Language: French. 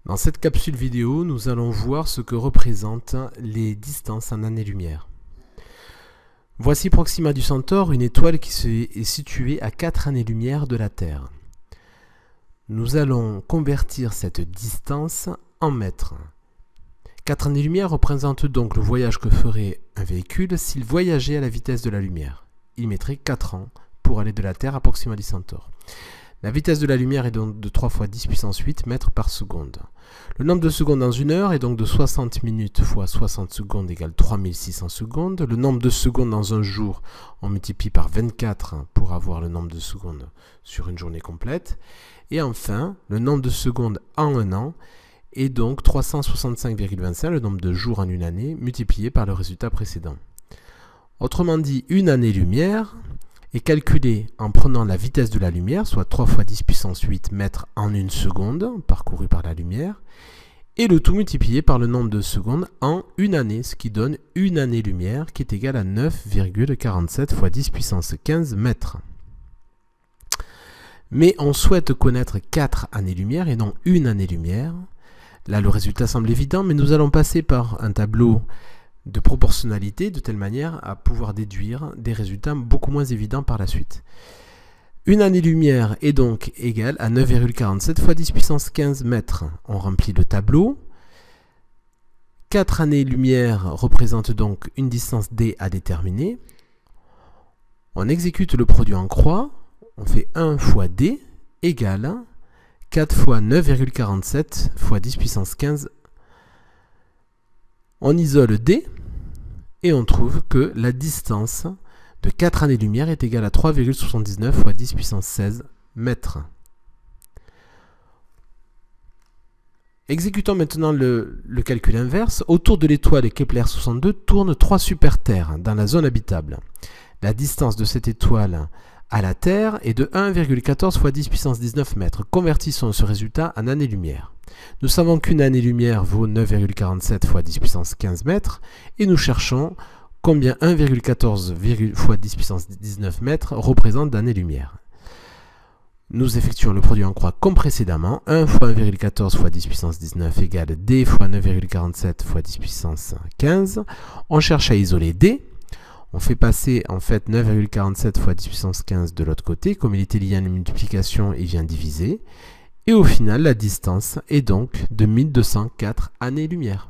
Dans cette capsule vidéo, nous allons voir ce que représentent les distances en années-lumière. Voici Proxima du Centaure, une étoile qui est située à 4 années-lumière de la Terre. Nous allons convertir cette distance en mètres. 4 années-lumière représentent donc le voyage que ferait un véhicule s'il voyageait à la vitesse de la lumière. Il mettrait 4 ans pour aller de la Terre à Proxima du Centaure. La vitesse de la lumière est donc de 3 fois 10 puissance 8 mètres par seconde. Le nombre de secondes dans une heure est donc de 60 minutes fois 60 secondes égale 3600 secondes. Le nombre de secondes dans un jour, on multiplie par 24 pour avoir le nombre de secondes sur une journée complète. Et enfin, le nombre de secondes en un an est donc 365,25, le nombre de jours en une année, multiplié par le résultat précédent. Autrement dit, une année-lumière est calculée en prenant la vitesse de la lumière, soit 3 fois 10 puissance 8 mètres en une seconde, parcourue par la lumière, et le tout multiplié par le nombre de secondes en une année, ce qui donne une année-lumière qui est égale à 9,47 fois 10 puissance 15 mètres. Mais on souhaite connaître 4 années-lumière et non une année-lumière. Là, le résultat semble évident, mais nous allons passer par un tableau de proportionnalité de telle manière à pouvoir déduire des résultats beaucoup moins évidents par la suite. Une année-lumière est donc égale à 9,47 fois 10 puissance 15 mètres. On remplit le tableau. 4 années-lumière représentent donc une distance d à déterminer. On exécute le produit en croix. On fait 1 fois d égale 4 fois 9,47 fois 10 puissance 15. On isole d et on trouve que la distance de 4 années-lumière est égale à 3,79 fois 10 puissance 16 mètres. Exécutons maintenant le calcul inverse. Autour de l'étoile Kepler 62 tournent 3 super-terres dans la zone habitable. La distance de cette étoile à la Terre est de 1,14 fois 10 puissance 19 mètres. Convertissons ce résultat en années-lumière. Nous savons qu'une année-lumière vaut 9,47 fois 10 puissance 15 mètres et nous cherchons combien 1,14 fois 10 puissance 19 mètres représente d'années-lumière. Nous effectuons le produit en croix comme précédemment. 1 fois 1,14 fois 10 puissance 19 égale d fois 9,47 fois 10 puissance 15. On cherche à isoler d. On fait passer en fait 9,47 fois 10 puissance 15 de l'autre côté. Comme il était lié à une multiplication, il vient diviser. Et au final, la distance est donc de 1204 années-lumière.